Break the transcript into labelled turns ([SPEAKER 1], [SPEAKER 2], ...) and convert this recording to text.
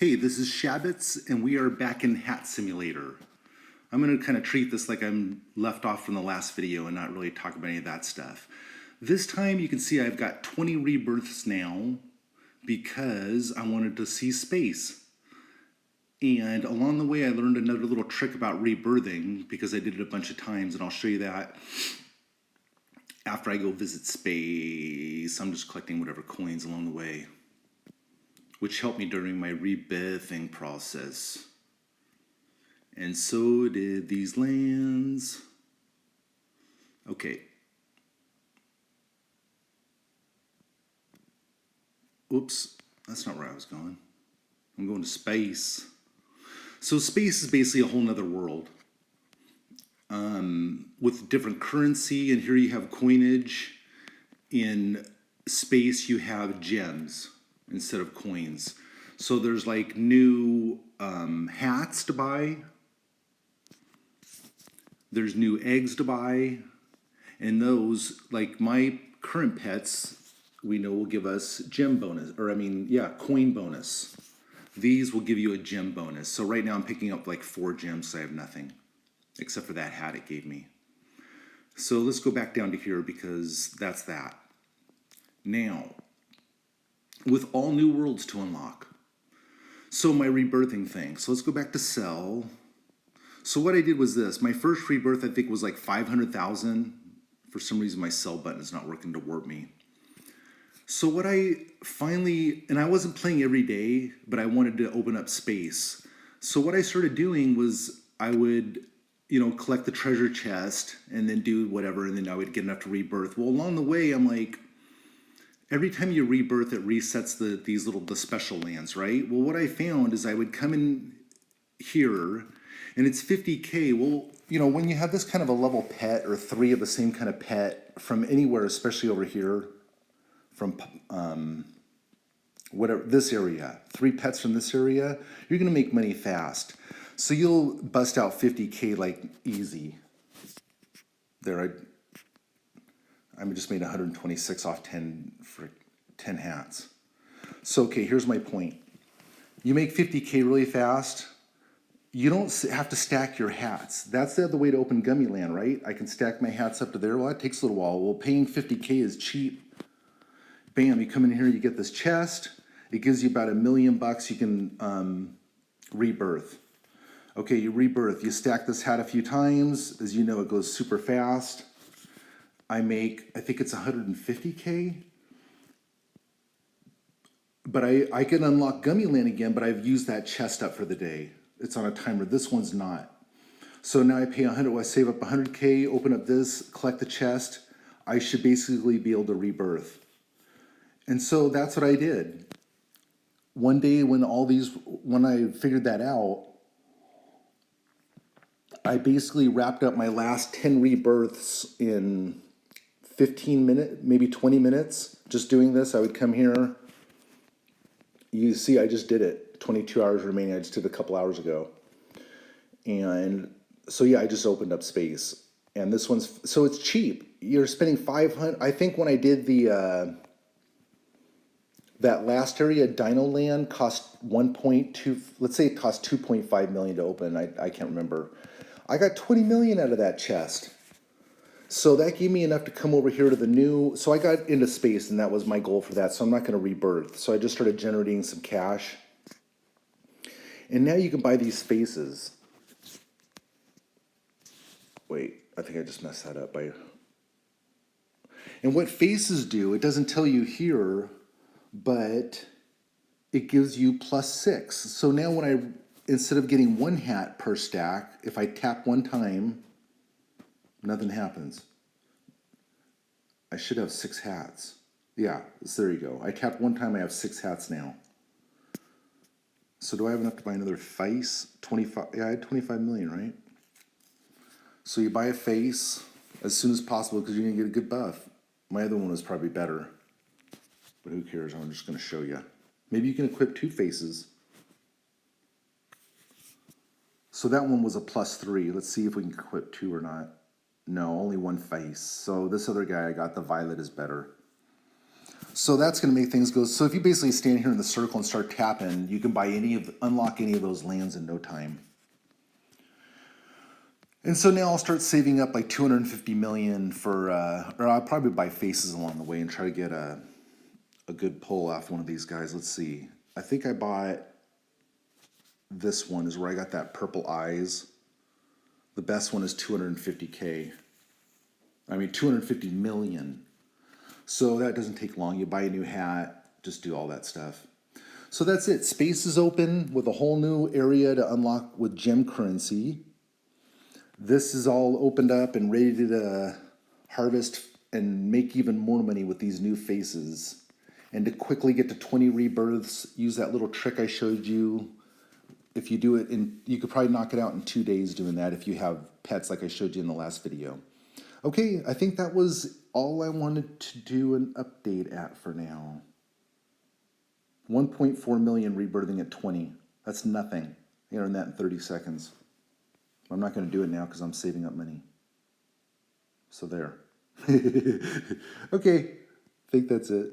[SPEAKER 1] Hey, this is Shabbats, and we are back in Hat Simulator. I'm going to kind of treat this like I'm left off from the last video and not really talk about any of that stuff. This time you can see I've got 20 rebirths now because I wanted to see space. And along the way I learned another little trick about rebirthing because I did it a bunch of times, and I'll show you that after I go visit space. I'm just collecting whatever coins along the way, which helped me during my rebirthing process. And so did these lands. Okay. Oops, that's not where I was going. I'm going to space. So space is basically a whole nother world with different currency, and here you have coinage. In space you have gems instead of coins. So there's like new hats to buy. There's new eggs to buy. And those, like my current pets, we know will give us gem bonus, coin bonus. These will give you a gem bonus. So right now I'm picking up like 4 gems, so I have nothing, except for that hat it gave me. So let's go back down to here because that's that. Now, with all new worlds to unlock. So my rebirthing thing. So let's go back to sell. So what I did was this. My first rebirth I think was like 500,000. For some reason my sell button is not working to warp me. So what I finally, and I wasn't playing every day, but I wanted to open up space. So what I started doing was I would, collect the treasure chest and then do whatever, and then I would get enough to rebirth. Well, along the way, I'm like, every time you rebirth, it resets the special lands, right? Well, what I found is I would come in here, and it's 50K. Well, when you have this kind of a level pet or 3 of the same kind of pet from anywhere, especially over here, from this area, 3 pets from this area, you're gonna make money fast. So you'll bust out 50K like easy. There, I just made 126 off 10 hats. So, okay, here's my point. You make 50K really fast. You don't have to stack your hats. That's the other way to open Gummy Land, right? I can stack my hats up to there. Well, that takes a little while. Well, paying 50K is cheap. Bam, you come in here, you get this chest. It gives you about $1 million. You can rebirth. Okay, you rebirth. You stack this hat a few times. As you know, it goes super fast. I think it's 150K. But I can unlock Gummy Land again, but I've used that chest up for the day. It's on a timer. This one's not. So now I pay 100. I save up 100K, open up this, collect the chest. I should basically be able to rebirth. And so that's what I did. One day when I figured that out, I basically wrapped up my last 10 rebirths in 15 minutes, maybe 20 minutes. Just doing this, I would come here. You see, I just did it. 22 hours remaining. I just did a couple hours ago. And so, yeah, I just opened up space. And this one's, so it's cheap. You're spending 500. I think when I did that last area, Dino Land, cost 1.2, let's say it cost 2.5 million to open. I can't remember. I got 20 million out of that chest. So that gave me enough to come over here to the new, so I got into space, and that was my goal for that. So I'm not going to rebirth. So I just started generating some cash. And now you can buy these faces. Wait, I think I just messed that up. And what faces do, it doesn't tell you here, but it gives you +6. So now instead of getting 1 hat per stack, if I tap 1 time, nothing happens. I should have 6 hats. Yeah, so there you go. I tapped 1 time, I have 6 hats now. So do I have enough to buy another face? 25, yeah, I had 25 million, right? So you buy a face as soon as possible because you're gonna get a good buff. My other one was probably better, but who cares? I'm just gonna show you. Maybe you can equip 2 faces. So that one was a +3. Let's see if we can equip 2 or not. No, only 1 face. So this other guy I got, the violet, is better. So that's going to make things go. So if you basically stand here in the circle and start tapping, you can buy unlock any of those lands in no time. And so now I'll start saving up like 250 million for, or I'll probably buy faces along the way and try to get a good pull off one of these guys. Let's see. I think I bought this one is where I got that purple eyes. The best one is 250K. I mean, 250 million. So that doesn't take long. You buy a new hat, just do all that stuff. So that's it. Space is open with a whole new area to unlock with gem currency. This is all opened up and ready to harvest and make even more money with these new faces. And to quickly get to 20 rebirths, use that little trick I showed you. If you do it you could probably knock it out in 2 days doing that if you have pets like I showed you in the last video. Okay, I think that was all I wanted to do an update at for now. 1.4 million rebirthing at 20. That's nothing. I earned that in 30 seconds. I'm not going to do it now because I'm saving up money. So there. Okay, I think that's it.